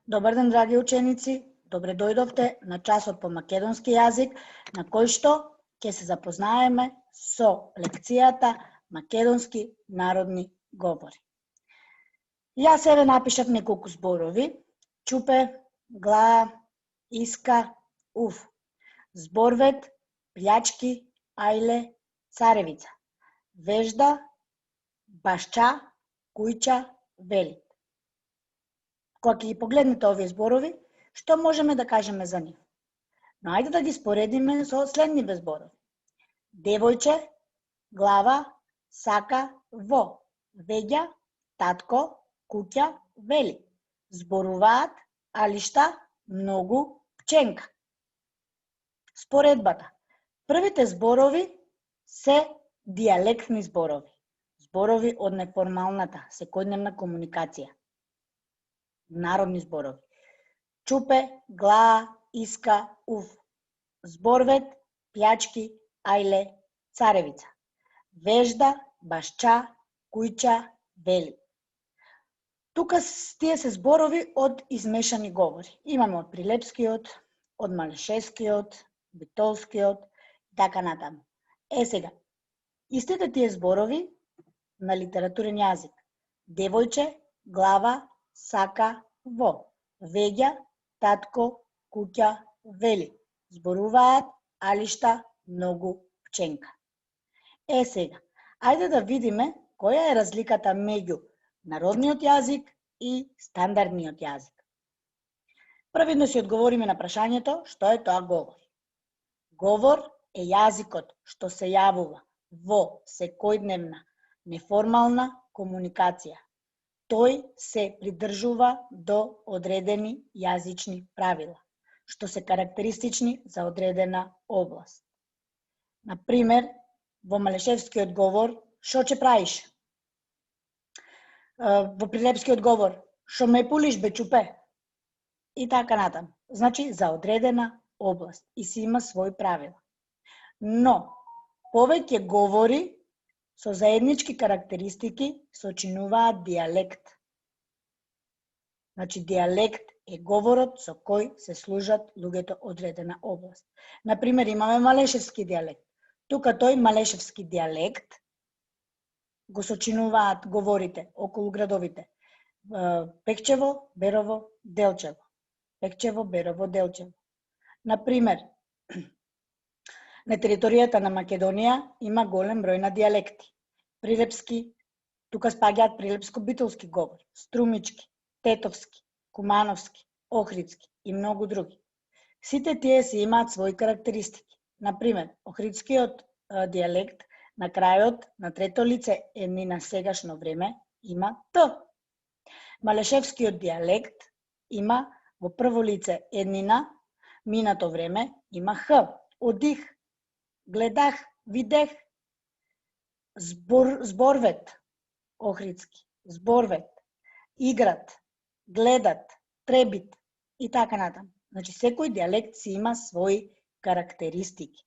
Добар ден, драги ученици. Добре дојдовте на часот по македонски јазик, на кој што ќе се запознаеме со лекцијата Македонски народни говори. Јас еве напишав неколку зборови: чупе, гла, иска, уф. Зборвет, плјачки, ајле, царевица. Вежда, башча, кујча, велит. Кога ќе ги погледнете овие зборови, што можеме да кажеме за нив? Но ајде да ги споредиме со следниве зборови. Девојче, глава, сака, во. Веѓа, татко, куќа, вели. Зборуваат, алишта, многу, пченка. Споредбата. Првите зборови се дијалектни зборови. Зборови од неформалната, секојдневна комуникација. Народни зборови. Чупе, гла, иска, уф. Зборвет, плјачки, ајле, царевица. Вежда, башча, кујча, вели. Тука тие се зборови од измешани говори. Имаме од прилепскиот, од малешевскиот, битолскиот, така натаму. Сега, истите тие зборови на литературен јазик. Девојче, глава, сака, во. Веѓа, татко, куќа, вели. Зборуваат, алишта, многу, пченка. Сега, ајде да видиме која е разликата меѓу народниот јазик и стандардниот јазик. Првидно си одговориме на прашањето што е тоа говор. Говор е јазикот што се јавува во секојдневна, неформална комуникација. Тој се придржува до одредени јазични правила, што се карактеристични за одредена област. Например, во малешевскиот говор, шо ќе правиш? Во прилепскиот говор, шо ме пулиш бе чупе? И така натаму. Значи, за одредена област и си има свој правила. Но, повеќе говори со заеднички карактеристики сочинуваат дијалект. Значи, дијалект е говорот со кој се служат луѓето одредена област. Например, имаме малешевски дијалект. Тука тој малешевски дијалект го сочинуваат говорите околу градовите Пекчево, Берово, Делчево. Пекчево, Берово, Делчево. Например, на територијата на Македонија има голем број на дијалекти. Прилепски, тука спаѓаат прилепско-битолски говор, струмички, тетовски, кумановски, охридски и многу други. Сите тие си имаат своји карактеристики. Например, охридскиот дијалект на крајот на трето лице еднина сегашно време има Т. Малешевскиот дијалект има во прво лице еднина минато време има Х. Одих, гледах, видех. Зборвет, охридски, зборвет, играт, гледат, требит и така натаму. Значи, секој дијалект си има своји карактеристики.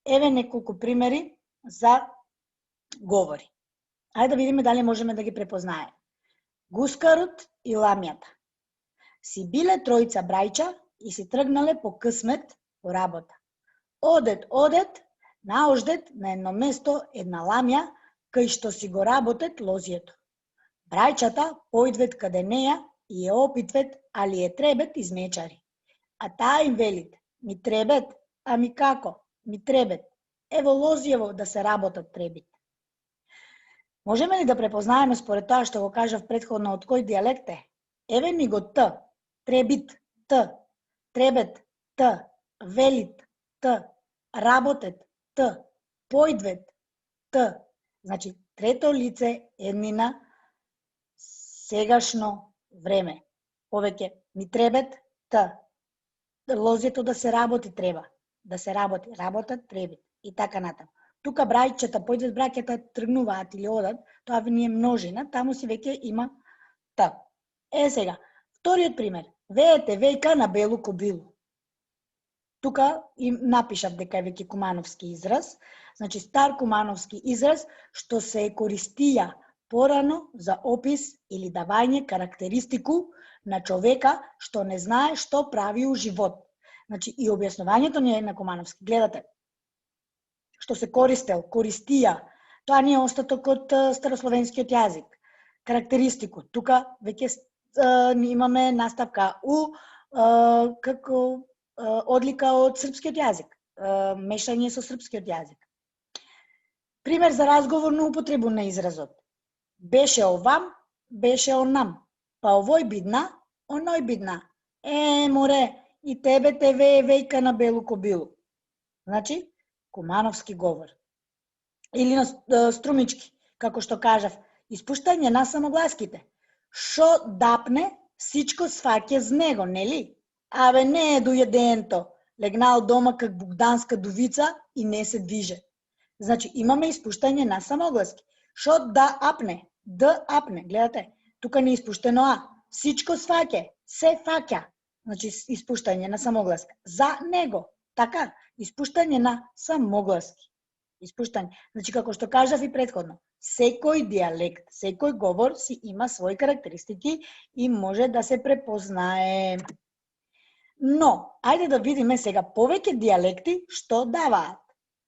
Еве неколку примери за говори. Ајде да видиме дали можеме да ги препознаеме. Гускарот и ламјата. Си биле тројца брајча и си тргнале по късмет по работа. Одет, наождет на едно место една ламја, кај што си го работет лозието. Брајчата појдвет каде неја и ја опитвет, али ја требет измечари. А таа им велит, ми требет, ами како? Ми требет. Ево лозиево да се работат требит. Можеме ли да препознаеме според тоа што го кажав претходно од кој дијалект е? Еве ми го Т, требит Т, требет Т, велит Т, работет Т, појдвет Т. Значи, трето лице еднина сегашно време. Повеќе ми требет Т. Лозието да се работи треба. Да се работи. Работат требит. И така натаму. Тука брајчета, појдвет браќата тргнуваат или одат, тоа не е множина, таму си веќе има Т. Сега, вториот пример. Веете вејка на белу кобилу. Тука им напишав дека е веќе кумановски израз, значи стар кумановски израз што се користија порано за опис или давање карактеристику на човека што не знае што прави у живот. Значи, и објаснувањето ни е на Кумановски. Гледате, што се користел, користија, тоа не е остаток од старословенскиот јазик. Карактеристику, тука веќе имаме наставка у како одлика од српскиот јазик, мешање со српскиот јазик. Пример за разговорну употребу на изразот. Беше овам, беше онам, па овој бидна, оној бидна. Море, и тебе те вее вејка на белу кобилу. Значи, Кумановски говор. Или на струмички, како што кажав, испуштање на самогласките. Шо дапне, сичко сваќе з него, нели? Абе, не е доједенто. Легнал дома как богданска дувица и не се движе. Значи, имаме испуштање на самогласки. Шо да апне, д апне, гледате, тука не е испуштено а. Сичко сваќе, се фаќа. Значи, испуштање на самогласка. За него, така, испуштање на самогласки. Испуштање. Значи, како што кажав и претходно, секој дијалект, секој говор си има своји карактеристики и може да се препознае. Но, ајде да видиме сега повеќе дијалекти што даваат.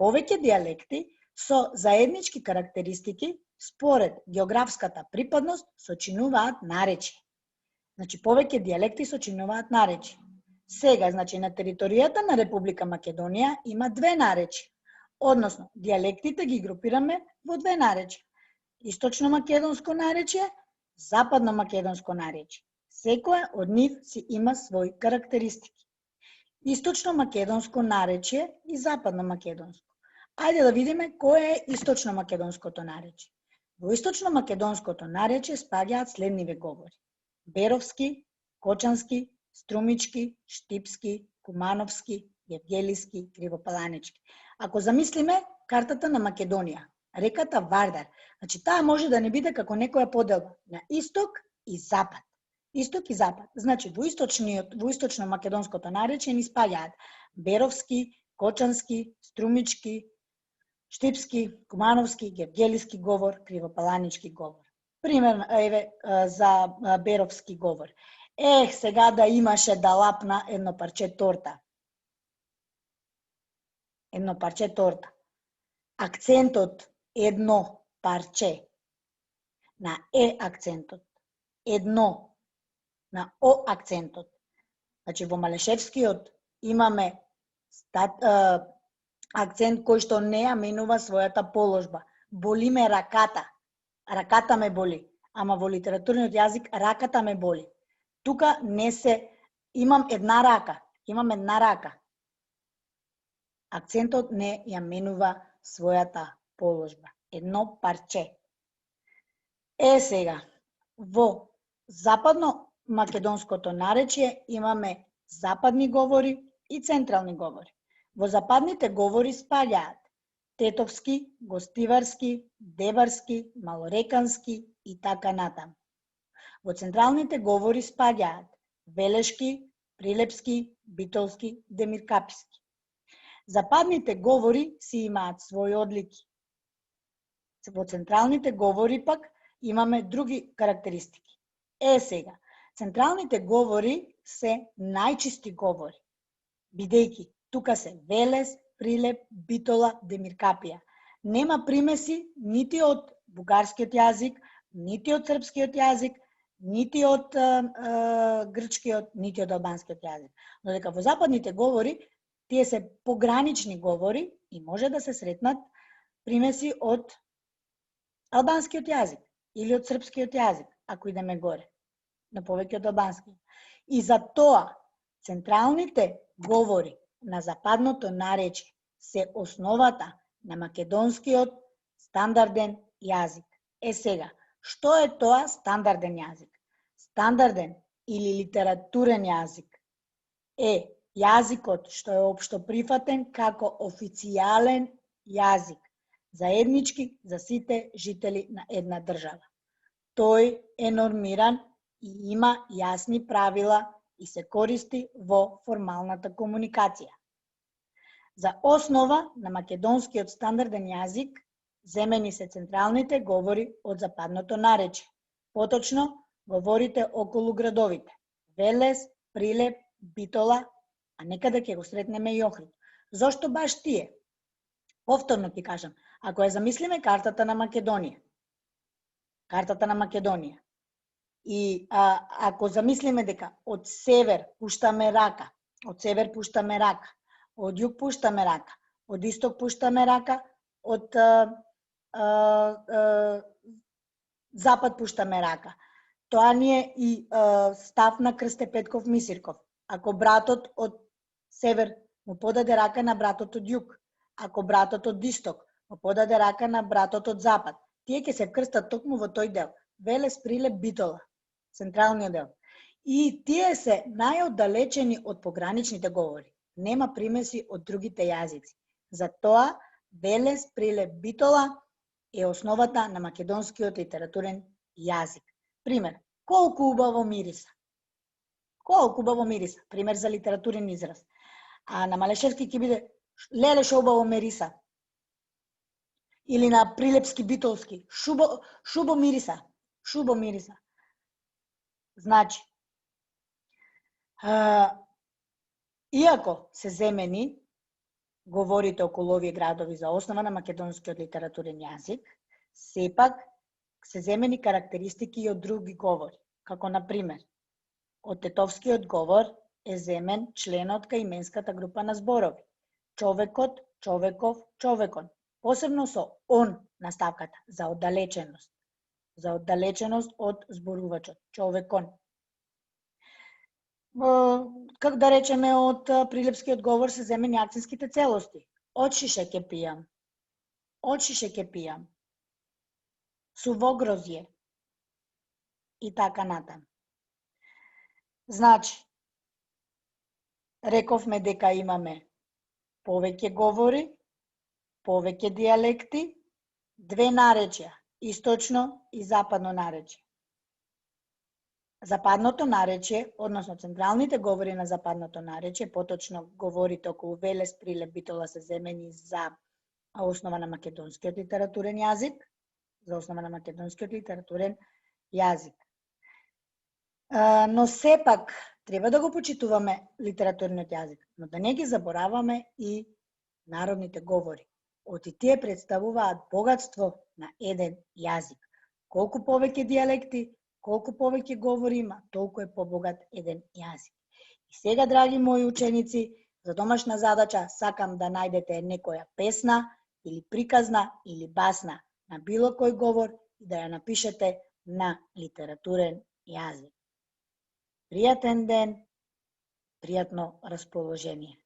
Повеќе дијалекти со заеднички карактеристики според географската припадност сочинуваат наречје. Значи, повеќе дијалекти сочинуваат наречје. Сега, значи, на територијата на Република Македонија има две наречја. Односно, дијалектите ги групираме во две наречја. Источно-македонско наречје, западно-македонско наречје. Секоја од нив си има своји карактеристики. Источно-македонско наречје и западно-македонско. Ајде да видиме кој е источно-македонското наречје. Во источно-македонското наречје спаѓаат следниве говори: Беровски, Кочански, Струмички, Штипски, Кумановски, Евгелиски, Кривопаланички. Ако замислиме картата на Македонија, реката Вардар, значи таа може да не биде како некоја поделба на исток и запад. Исток и запад. Значи во источно-македонското наречје ни спаѓаат Беровски, Кочански, Струмички, Штипски, Кумановски, Евгелиски говор, Кривопаланички говор. Пример за Беровски говор. Сега да имаше да лапна едно парче торта. Едно парче торта. Акцентот едно парче на акцентот. Едно на о акцентот. Значи во Малешевскиот имаме акцент кој што не ја менува својата положба. Боли ме раката. Раката ме боли. Ама во литературниот јазик раката ме боли. Тука не се имам една рака. Имам една рака. Акцентот не ја менува својата положба. Едно парче. Сега, во западно-македонското наречје имаме западни говори и централни говори. Во западните говори спаѓаат тетовски, гостиварски, дебарски, малорекански и така натаму. Во централните говори спаѓаат велешки, прилепски, битолски, демиркаписки. Западните говори си имаат своји одлики. Во централните говори пак имаме други карактеристики. Сега, централните говори се најчисти говори, бидејќи тука се велес, прилеп, битола, демиркапија. Нема примеси нити од бугарскиот јазик, нити од српскиот јазик, нити од грчкиот, нити од албанскиот јазик. Но дека во западните говори, тие се погранични говори и може да се сретнат примеси од албанскиот јазик или од српскиот јазик, ако идеме горе, на повеќе од албанскиот. И за тоа централните говори на западното наречје се основата на македонскиот стандарден јазик. Сега, што е тоа стандарден јазик? Стандарден или литературен јазик е јазикот што е општо прифатен како официјален јазик, заеднички за сите жители на една држава. Тој е нормиран и има јасни правила и се користи во формалната комуникација. За основа на македонскиот стандарден јазик земени се централните говори од западното наречие. Поточно, говорите околу градовите. Велес, Прилеп, Битола, а некаде ќе го сретнеме и Охрид. Зошто баш тие? Повторно ти кажам, ако ја замислиме картата на Македонија, и ако замислиме дека од север пуштаме рака, од југ пуштаме рака, од исток пуштаме рака, од запад пуштаме рака. Тоа ни е и став на Крсте Петков Мисирков. Ако братот од север му подаде рака на братот од југ, ако братот од исток му подаде рака на братот од запад, тие ќе се вкрстат токму во тој дел. Велес, Прилеп, Битола, централниот дел. И тие се најоддалечени од пограничните говори. Нема примеси од другите јазици. Затоа Велес, Прилеп, Битола е основата на македонскиот литературен јазик. Пример, колку убаво мириса. Колку убаво мириса. Пример за литературен израз. А на малешевски ќе биде леле шо убаво мириса. Или на прилепски, битолски, шубо мириса. Шубо мириса. Значи, иако се земени говорите околу овие градови за основа на македонскиот литературен јазик, сепак се земени карактеристики и од други говори, како на пример, од тетовскиот говор е земен членот кај именската група на зборови. Човекот, човеков, човекон. Посебно со он наставката за оддалеченост од зборувачот, човекон. Како да речеме, од прилепскиот говор се земени акцентските целости. Од шише ќе пијам, сувогрозје и така натаму. Значи, рековме дека имаме повеќе говори, повеќе дијалекти, две наречја, источно и западно наречје. Западното наречје, односно централните говори на западното наречје, поточно говорите околу Велес, Прилеп, Битола се земени за основа на македонскиот литературен јазик. Но сепак треба да го почитуваме литературниот јазик, но да не ги забораваме и народните говори. Оти тие представуваат богатство на еден јазик. Колку повеќе дијалекти, колку повеќе говори има, толку е побогат еден јазик. И сега, драги мои ученици, за домашна задача сакам да најдете некоја песна или приказна или басна на било кој говор и да ја напишете на литературен јазик. Пријатен ден, пријатно расположение.